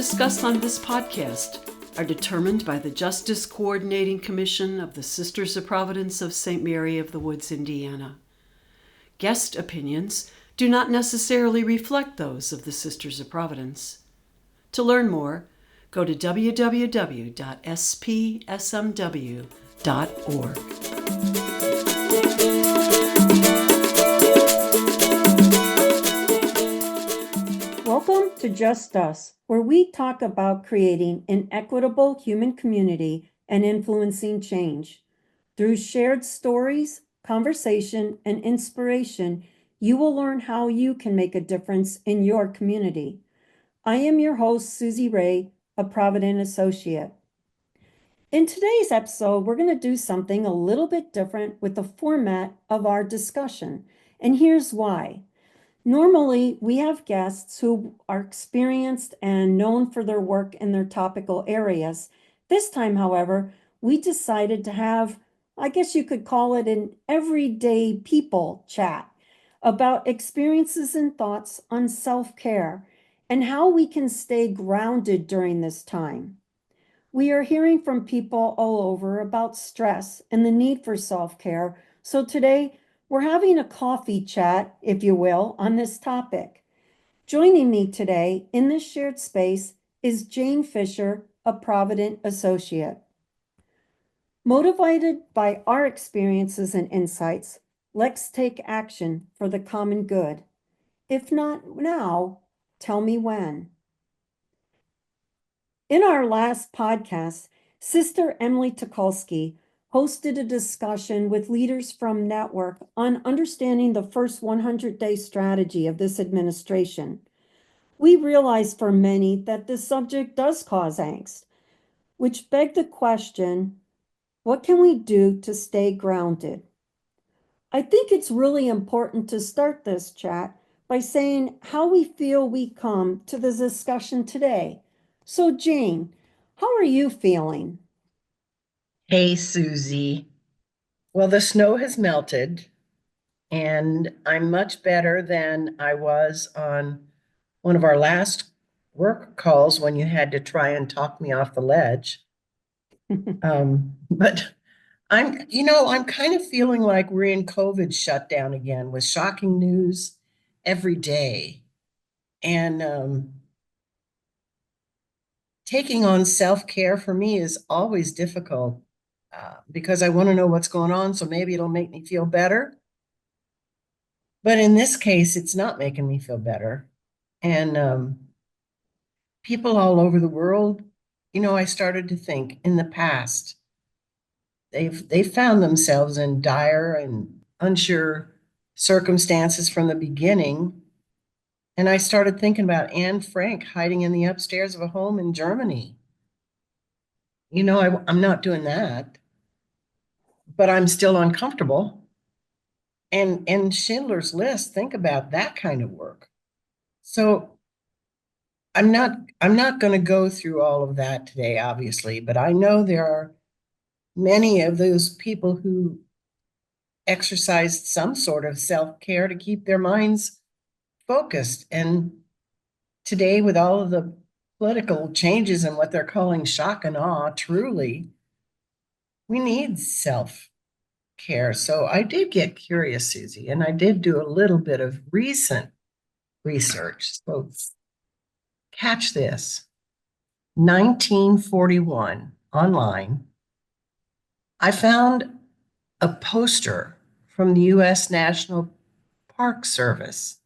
discussed on this podcast are determined by the Justice Coordinating Commission of the Sisters of Providence of St. Mary of the Woods, Indiana. Guest opinions do not necessarily reflect those of the Sisters of Providence. To learn more, go to www.spsmw.org. Welcome to Just Us, where we talk about creating an equitable human community and influencing change. Through shared stories, conversation, and inspiration, you will learn how you can make a difference in your community. I am your host, Susie Ray, a Provident Associate. In today's episode, we're going to do something a little bit different with the format of our discussion, and here's why. Normally, we have guests who are experienced and known for their work in their topical areas. This time, however, we decided to have, I guess you could call it an everyday people chat about experiences and thoughts on self-care and how we can stay grounded during this time. We are hearing from people all over about stress and the need for self-care. So today, we're having a coffee chat, if you will, on this topic. Joining me today in this shared space is Jane Fisher, a Provident Associate. Motivated by our experiences and insights, let's take action for the common good. If not now, tell me when. In our last podcast, Sister Emily Tukolsky hosted a discussion with leaders from Network on understanding the first 100-day strategy of this administration. We realize for many that this subject does cause angst, which begged the question, what can we do to stay grounded? I think it's really important to start this chat by saying how we feel we come to the discussion today. So Jane, how are you feeling? Hey, Susie. Well, the snow has melted, and I'm much better than I was on one of our last work calls when you had to try and talk me off the ledge. But I'm kind of feeling like we're in COVID shutdown again with shocking news every day. And taking on self-care for me is always difficult because I want to know what's going on, so maybe it'll make me feel better. But in this case, it's not making me feel better. And people all over the world, I started to think in the past, they've found themselves in dire and unsure circumstances from the beginning. And I started thinking about Anne Frank hiding in the upstairs of a home in Germany. I'm not doing that, but I'm still uncomfortable. And Schindler's List, think about that kind of work. So I'm not going to go through all of that today, obviously, but I know there are many of those people who exercised some sort of self-care to keep their minds focused. And today, with all of the political changes and what they're calling shock and awe, truly, we need self-care. So I did get curious, Susie, and I did do a little bit of recent research. So catch this. 1941 online, I found a poster from the U.S. National Park Service.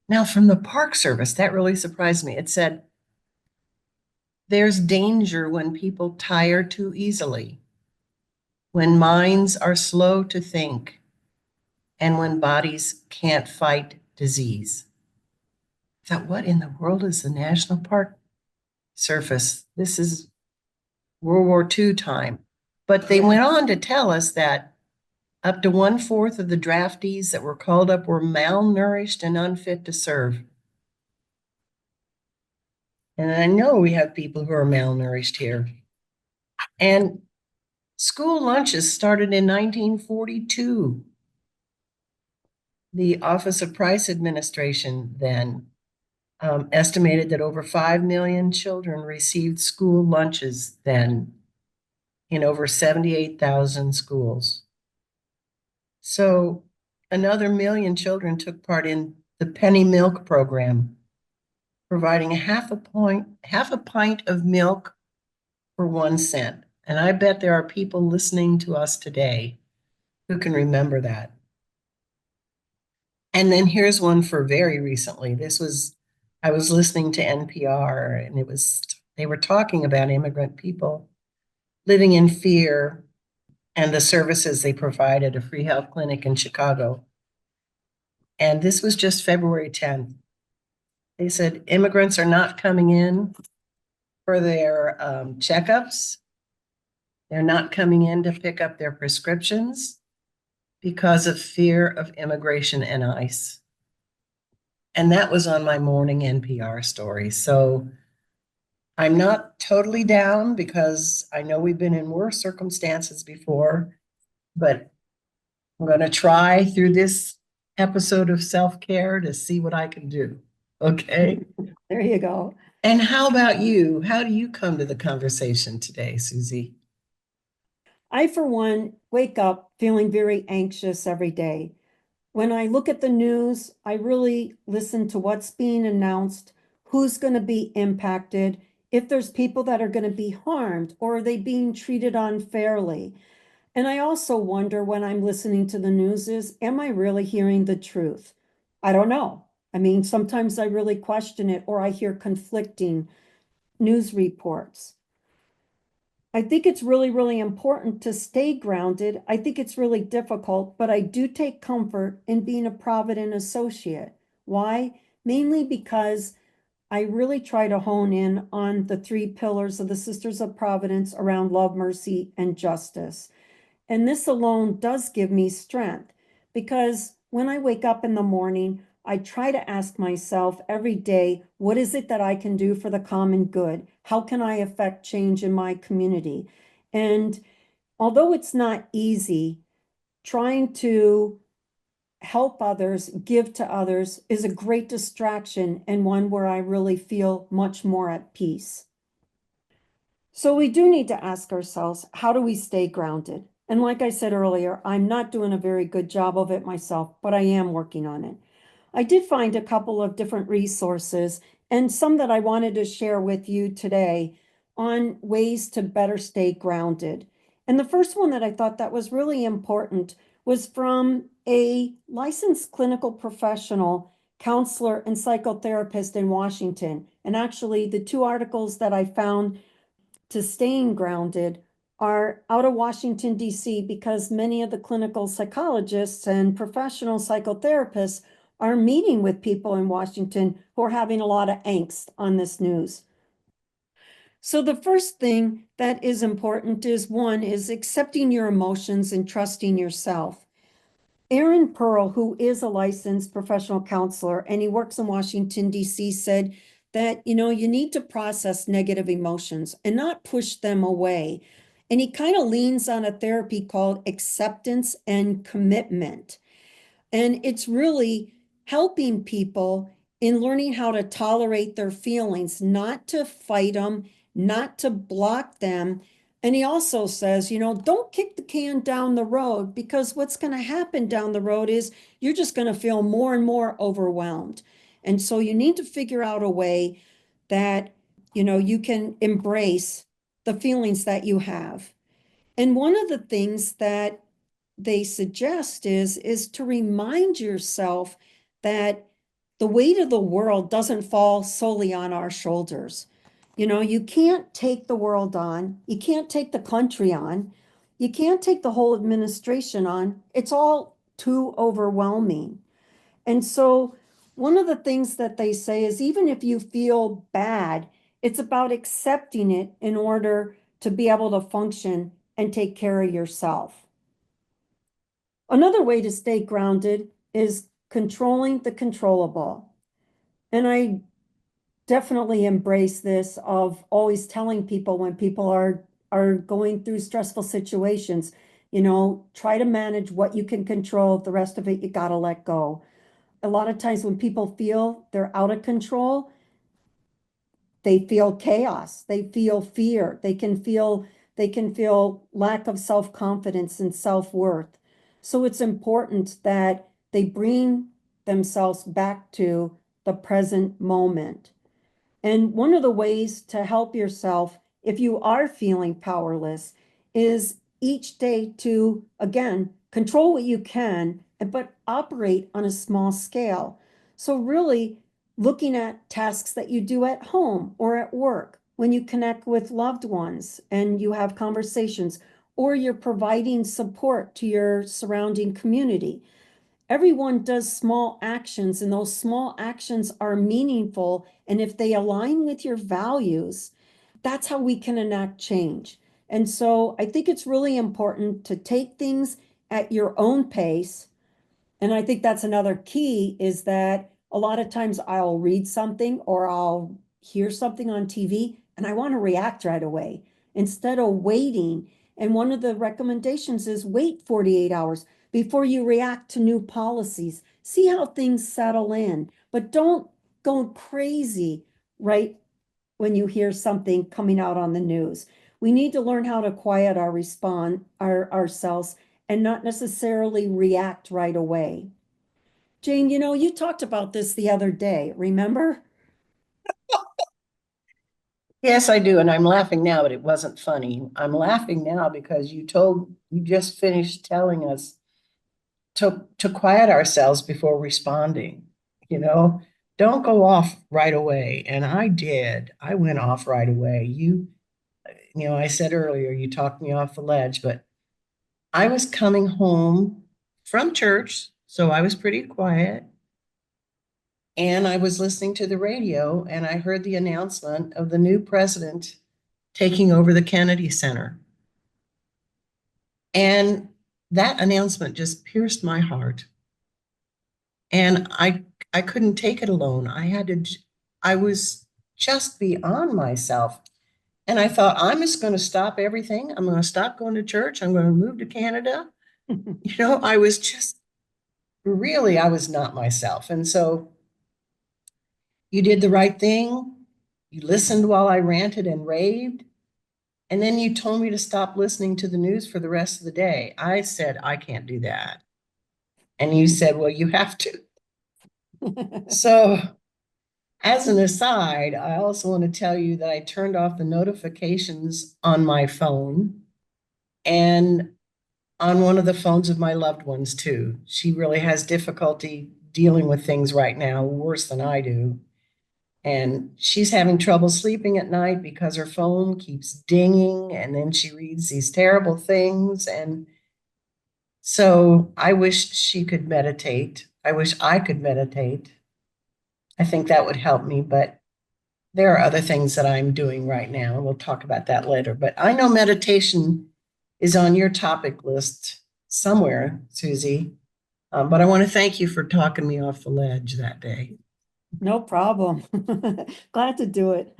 Now, from the Park Service, that really surprised me. It said, "There's danger when people tire too easily, when minds are slow to think, and when bodies can't fight disease." I thought, what in the world is the National Park Service? This is World War II time. But they went on to tell us that up to 1/4 of the draftees that were called up were malnourished and unfit to serve. And I know we have people who are malnourished here. And school lunches started in 1942. The Office of Price Administration then estimated that over 5 million children received school lunches then in over 78,000 schools. So another million children took part in the penny milk program, providing half a pint of milk for 1 cent. And I bet there are people listening to us today who can remember that. And then here's one for very recently. I was listening to NPR, and they were talking about immigrant people living in fear and the services they provide at a free health clinic in Chicago. And this was just February 10th. They said immigrants are not coming in for their checkups. They're not coming in to pick up their prescriptions because of fear of immigration and ICE. And that was on my morning NPR story. So I'm not totally down because I know we've been in worse circumstances before, but I'm going to try through this episode of self-care to see what I can do. Okay. There you go. And how about you? How do you come to the conversation today, Susie? I, for one, wake up feeling very anxious every day. When I look at the news, I really listen to what's being announced, who's going to be impacted, if there's people that are going to be harmed, or are they being treated unfairly? And I also wonder when I'm listening to the news is, am I really hearing the truth? I don't know. I mean, sometimes I really question it, or I hear conflicting news reports. I think it's really, really important to stay grounded. I think it's really difficult, but I do take comfort in being a Provident associate. Why? Mainly because I really try to hone in on the three pillars of the Sisters of Providence around love, mercy, and justice. And this alone does give me strength because when I wake up in the morning, I try to ask myself every day, what is it that I can do for the common good? How can I affect change in my community? And although it's not easy, trying to help others, give to others is a great distraction and one where I really feel much more at peace. So we do need to ask ourselves, how do we stay grounded? And like I said earlier, I'm not doing a very good job of it myself, but I am working on it. I did find a couple of different resources and some that I wanted to share with you today on ways to better stay grounded. And the first one that I thought that was really important was from a licensed clinical professional, counselor, and psychotherapist in Washington. And actually, the two articles that I found to staying grounded are out of Washington, D.C., because many of the clinical psychologists and professional psychotherapists are meeting with people in Washington who are having a lot of angst on this news. So the first thing that is important is one is accepting your emotions and trusting yourself. Aaron Pearl, who is a licensed professional counselor and he works in Washington, D.C., said that, you need to process negative emotions and not push them away. And he kind of leans on a therapy called acceptance and commitment. And it's really helping people in learning how to tolerate their feelings, not to fight them, not to block them. And he also says, don't kick the can down the road because what's going to happen down the road is you're just going to feel more and more overwhelmed. And so you need to figure out a way that, you can embrace the feelings that you have. And one of the things that they suggest is to remind yourself that the weight of the world doesn't fall solely on our shoulders. You can't take the world on, you can't take the country on, you can't take the whole administration on. It's all too overwhelming. And so one of the things that they say is even if you feel bad, it's about accepting it in order to be able to function and take care of yourself. Another way to stay grounded is controlling the controllable. And I definitely embrace this of always telling people when people are going through stressful situations, try to manage what you can control, the rest of it you got to let go. a lot of times when people feel they're out of control, they feel chaos, they feel fear, they can feel lack of self-confidence and self-worth. So it's important that they bring themselves back to the present moment. And one of the ways to help yourself, if you are feeling powerless, is each day to, again, control what you can, but operate on a small scale. So, really looking at tasks that you do at home or at work, when you connect with loved ones and you have conversations, or you're providing support to your surrounding community. Everyone does small actions, and those small actions are meaningful. And if they align with your values, that's how we can enact change. And so I think it's really important to take things at your own pace. And I think that's another key, is that a lot of times I'll read something or I'll hear something on TV and I want to react right away instead of waiting. And one of the recommendations is wait 48 hours before you react to new policies. See how things settle in, but don't go crazy right when you hear something coming out on the news. We need to learn how to quiet ourselves and not necessarily react right away. Jane, you talked about this the other day, remember? Yes, I do. And I'm laughing now, but it wasn't funny. I'm laughing now because you just finished telling us to quiet ourselves before responding. You know, don't go off right away. And I did. I went off right away. I said earlier, you talked me off the ledge, but I was coming home from church, so I was pretty quiet. And I was listening to the radio and I heard the announcement of the new president taking over the Kennedy Center. And that announcement just pierced my heart. And I couldn't take it alone. I was just beyond myself. And I thought, I'm just going to stop everything. I'm going to stop going to church. I'm going to move to Canada. I was just really, I was not myself. And so you did the right thing. You listened while I ranted and raved. And then you told me to stop listening to the news for the rest of the day. I said, I can't do that. And you said, well, you have to. So, as an aside, I also want to tell you that I turned off the notifications on my phone and on one of the phones of my loved ones, too. She really has difficulty dealing with things right now, worse than I do. And she's having trouble sleeping at night because her phone keeps dinging and then she reads these terrible things. And so I wish she could meditate. I wish I could meditate. I think that would help me, but there are other things that I'm doing right now. We'll talk about that later. But I know meditation is on your topic list somewhere, Susie. But I want to thank you for talking me off the ledge that day. No problem. Glad to do it.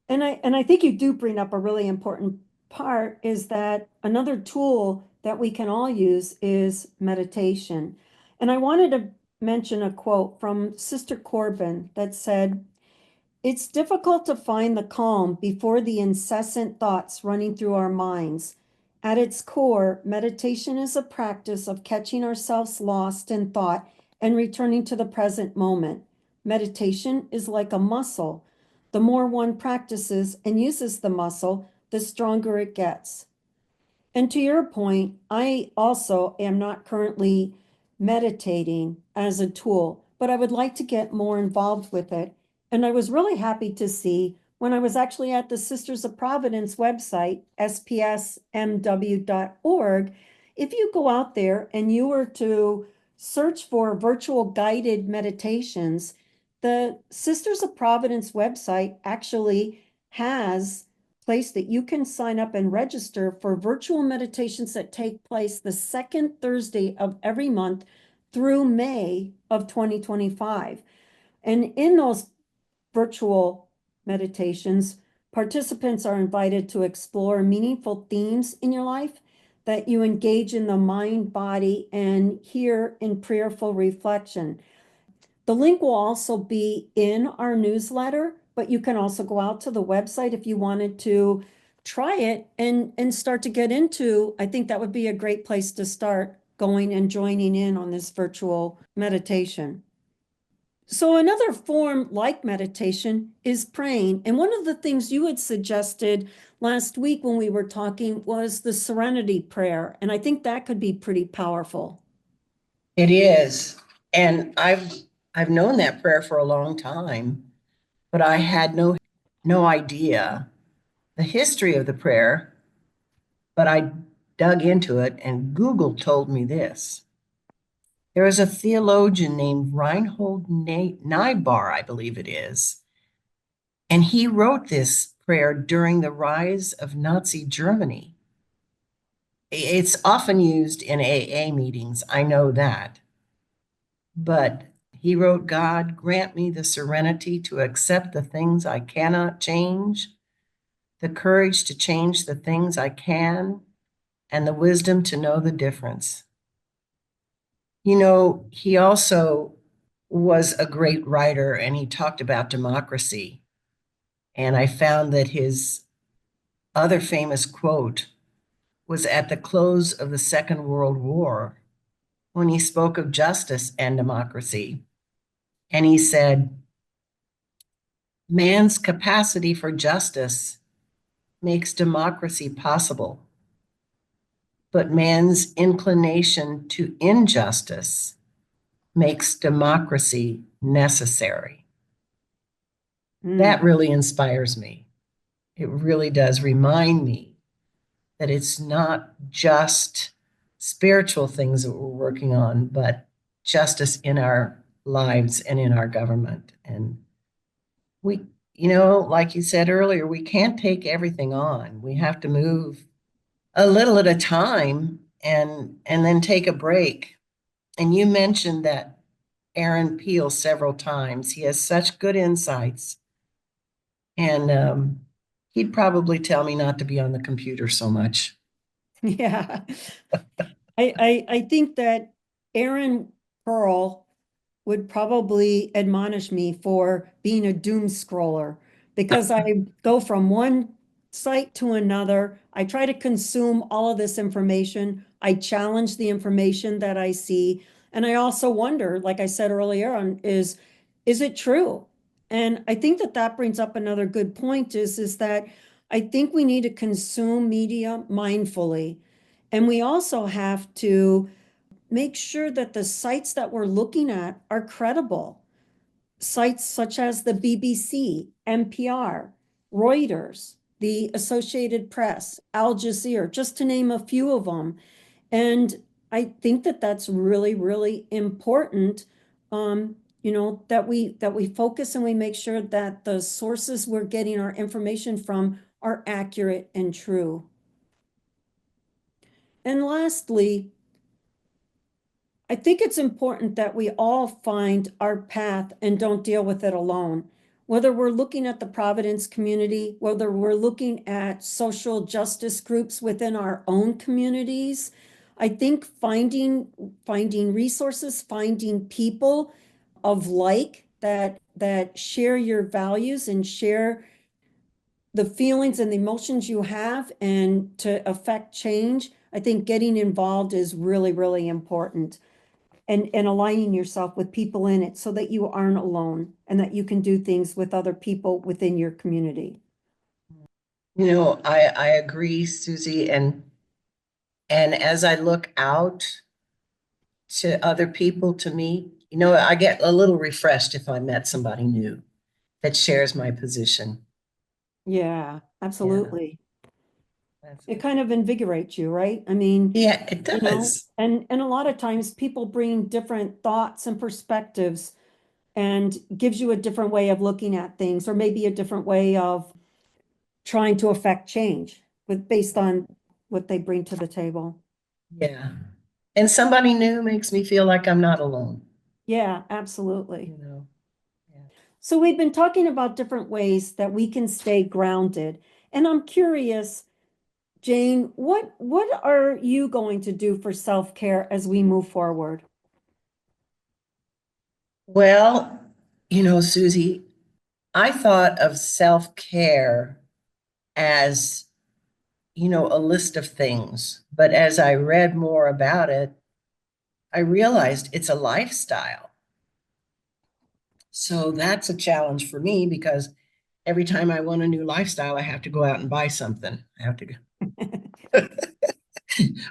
And I think you do bring up a really important part, is that another tool that we can all use is meditation. And I wanted to mention a quote from Sister Corbin that said, "It's difficult to find the calm before the incessant thoughts running through our minds. At its core, meditation is a practice of catching ourselves lost in thought and returning to the present moment. Meditation is like a muscle. The more one practices and uses the muscle, the stronger it gets." And to your point, I also am not currently meditating as a tool, but I would like to get more involved with it. And I was really happy to see when I was actually at the Sisters of Providence website, spsmw.org, if you go out there and you were to search for virtual guided meditations, the Sisters of Providence website actually has place that you can sign up and register for virtual meditations that take place the second Thursday of every month through May of 2025. And in those virtual meditations, participants are invited to explore meaningful themes in your life, that you engage in the mind, body, and hear in prayerful reflection. The link will also be in our newsletter, but you can also go out to the website if you wanted to try it and start to get into. I think that would be a great place to start going and joining in on this virtual meditation. So another form like meditation is praying. And one of the things you had suggested last week when we were talking was the serenity prayer. And I think that could be pretty powerful. It is. And I've known that prayer for a long time, but I had no idea the history of the prayer, but I dug into it and Google told me this. There is a theologian named Reinhold Niebuhr, I believe it is, and he wrote this prayer during the rise of Nazi Germany. It's often used in AA meetings, I know that. But he wrote, God, grant me the serenity to accept the things I cannot change, the courage to change the things I can, and the wisdom to know the difference. You know, he also was a great writer and he talked about democracy. And I found that his other famous quote was at the close of the Second World War when he spoke of justice and democracy. And he said, man's capacity for justice makes democracy possible, but man's inclination to injustice makes democracy necessary. That really inspires me. It really does remind me that it's not just spiritual things that we're working on, but justice in our lives and in our government. And we, you know, like you said earlier, we can't take everything on. We have to move a little at a time and then take a break. And you mentioned that Aaron Peel several times. He has such good insights. And he'd probably tell me not to be on the computer so much. Yeah. I think that Aaron Pearl would probably admonish me for being a doom scroller because I go from one site to another. I try to consume all of this information. I challenge the information that I see. And I also wonder, like I said earlier on, is it true? And I think that that brings up another good point is that I think we need to consume media mindfully. And we also have to make sure that the sites that we're looking at are credible. Sites such as the BBC, NPR, Reuters, the Associated Press, Al Jazeera, just to name a few of them. And I think that that's really, really important. That we focus and we make sure that the sources we're getting our information from are accurate and true. And lastly, I think it's important that we all find our path and don't deal with it alone. Whether we're looking at the Providence community, whether we're looking at social justice groups within our own communities, I think finding resources, finding people of like that share your values and share the feelings and the emotions you have and to affect change, I think getting involved is really, really important and aligning yourself with people in it so that you aren't alone and that you can do things with other people within your community. You know, I agree, Susie. And as I look out to other people to meet, you know, I get a little refreshed if I met somebody new that shares my position. Yeah, absolutely. That's It kind of invigorates you, right? I mean, yeah, it you know, does. and a lot of times people bring different thoughts and perspectives and gives you a different way of looking at things or maybe a different way of trying to affect change based on what they bring to the table. Yeah. And somebody new makes me feel like I'm not alone, Yeah, absolutely. you know. Yeah. So we've been talking about different ways that we can stay grounded. And I'm curious, Jane, what are you going to do for self-care as we move forward? Well, Susie, I thought of self-care as, a list of things. But as I read more about it, I realized it's a lifestyle. So that's a challenge for me because every time I want a new lifestyle, I have to go out and buy something. I have to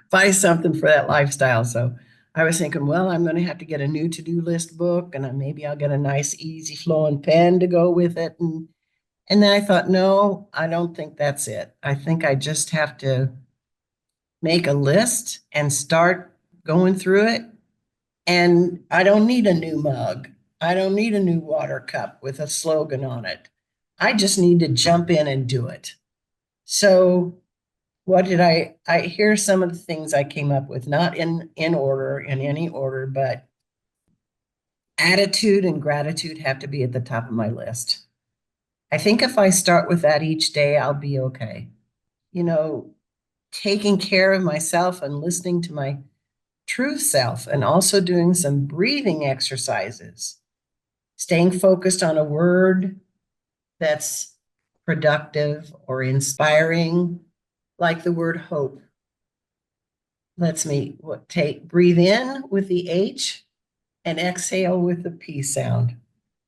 buy something for that lifestyle. So I was thinking, well, I'm going to have to get a new to-do list book, and maybe I'll get a nice, easy flowing pen to go with it. And then I thought, no, I don't think that's it. I think I just have to make a list and start going through it. And I don't need a new mug. I don't need a new water cup with a slogan on it. I just need to jump in and do it. So what did I hear some of the things I came up with, not in order, in any order, but attitude and gratitude have to be at the top of my list. I think if I start with that each day, I'll be okay. You know, taking care of myself and listening to my true self, and also doing some breathing exercises, staying focused on a word that's productive or inspiring, like the word hope. Lets me breathe in with the H and exhale with the P sound.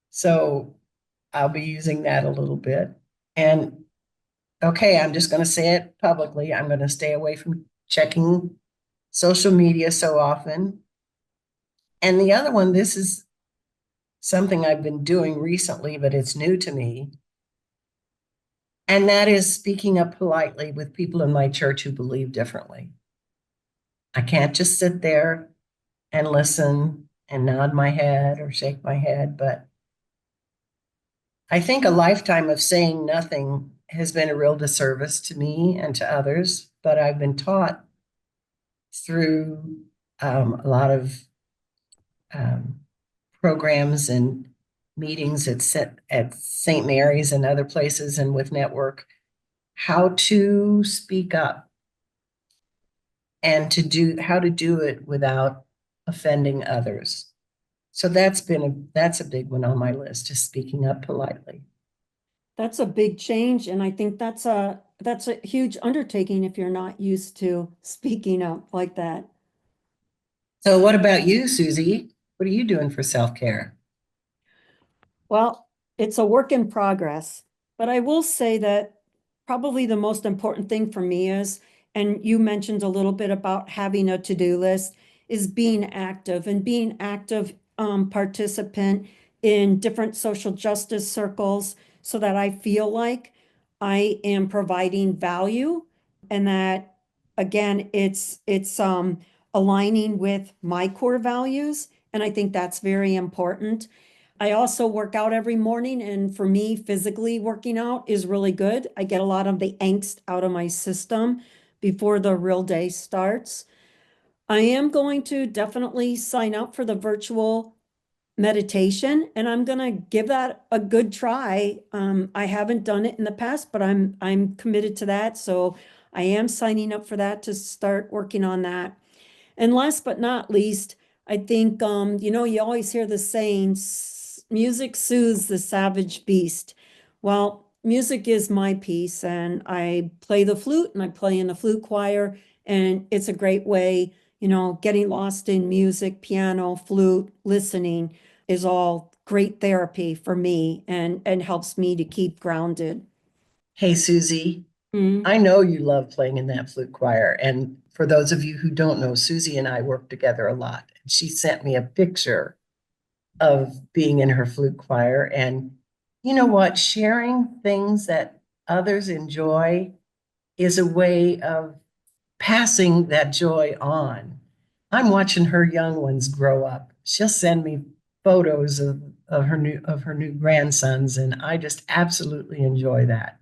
So I'll be using that a little bit. And okay, I'm just going to say it publicly. I'm going to stay away from checking social media so often. And the other one, this is something I've been doing recently, but it's new to me. And that is speaking up politely with people in my church who believe differently. I can't just sit there and listen and nod my head or shake my head, but I think a lifetime of saying nothing has been a real disservice to me and to others. But I've been taught through a lot of um, programs and meetings at St. Mary's and other places and with Network how to speak up and how to do it without offending others. So that's a big one on my list, is speaking up politely. That's a big change, and I think that's a huge undertaking if you're not used to speaking up like that. So what about you, Susie? What are you doing for self-care? Well, it's a work in progress, but I will say that probably the most important thing for me is, and you mentioned a little bit about having a to-do list, is being active and being active participant in different social justice circles so that I feel like I am providing value and that again it's aligning with my core values, and I think that's very important. I also work out every morning, and for me, physically working out is really good. I get a lot of the angst out of my system before the real day starts. I am going to definitely sign up for the virtual meditation, and I'm gonna give that a good try. I haven't done it in the past, but I'm committed to that, so I am signing up for that to start working on that. And last but not least, I think, you always hear the saying, music soothes the savage beast. Well, music is my piece, and I play the flute and I play in the flute choir, and it's a great way, getting lost in music, piano, flute, listening is all great therapy for me and helps me to keep grounded. Hey, Susie, Mm. I know you love playing in that flute choir. And for those of you who don't know, Susie and I work together a lot. And she sent me a picture of being in her flute choir. And you know what? Sharing things that others enjoy is a way of passing that joy on. I'm watching her young ones grow up. She'll send me photos of her new grandsons, and I just absolutely enjoy that.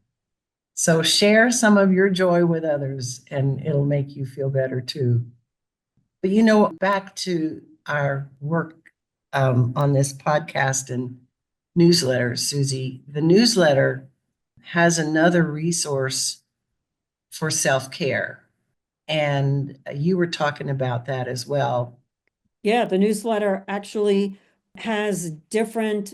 So share some of your joy with others, and it'll make you feel better too. But back to our work on this podcast and newsletter, Susie. The newsletter has another resource for self-care. And you were talking about that as well. Yeah, the newsletter actually has different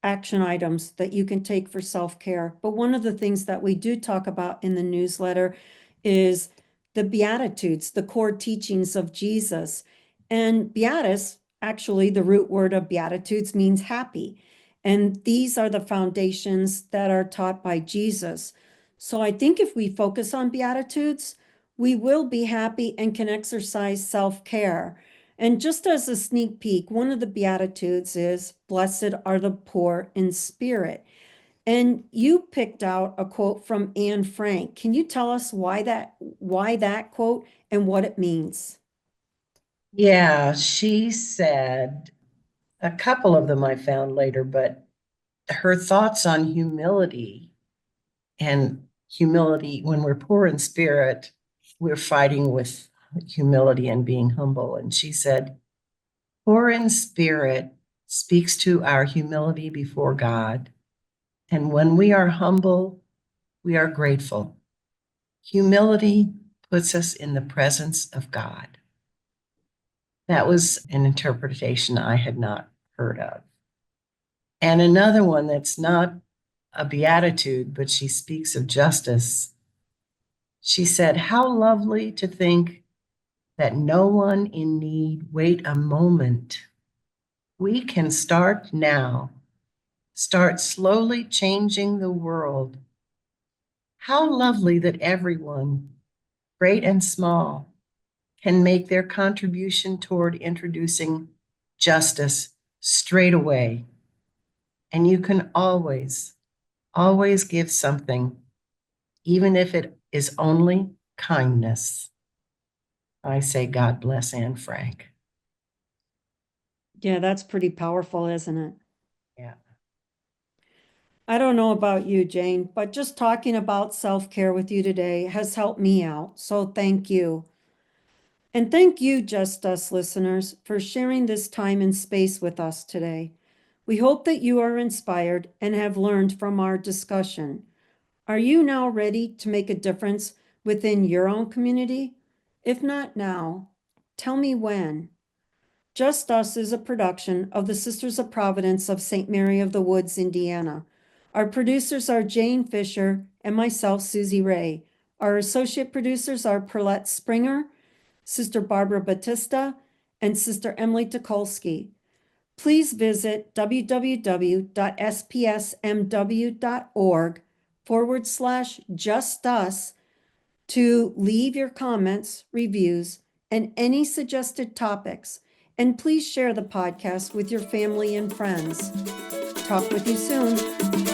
action items that you can take for self-care. But one of the things that we do talk about in the newsletter is the Beatitudes, the core teachings of Jesus. And Beatus, actually, the root word of Beatitudes means happy. And these are the foundations that are taught by Jesus. So I think if we focus on Beatitudes, we will be happy and can exercise self-care. And just as a sneak peek, one of the Beatitudes is, "Blessed are the poor in spirit." And you picked out a quote from Anne Frank. Can you tell us why that quote and what it means? Yeah, she said a couple of them I found later, but her thoughts on humility and humility, when we're poor in spirit, we're fighting with humility and being humble. And she said, poor in spirit speaks to our humility before God. And when we are humble, we are grateful. Humility puts us in the presence of God. That was an interpretation I had not heard of. And another one that's not a beatitude, but she speaks of justice. She said, how lovely to think that no one in need wait a moment. We can start now, start slowly changing the world. How lovely that everyone, great and small, can make their contribution toward introducing justice straight away. And you can always, always give something, even if it is only kindness. I say, God bless Anne Frank. Yeah, that's pretty powerful, isn't it? Yeah. I don't know about you, Jane, but just talking about self-care with you today has helped me out. So thank you. And thank you, Just Us listeners, for sharing this time and space with us today. We hope that you are inspired and have learned from our discussion. Are you now ready to make a difference within your own community? If not now, tell me when. Just Us is a production of the Sisters of Providence of St. Mary of the Woods, Indiana. Our producers are Jane Fisher and myself, Susie Ray. Our associate producers are Perlette Springer, Sister Barbara Batista, and Sister Emily Tukolsky. Please visit www.spsmw.org/justus to leave your comments, reviews, and any suggested topics. And please share the podcast with your family and friends. Talk with you soon.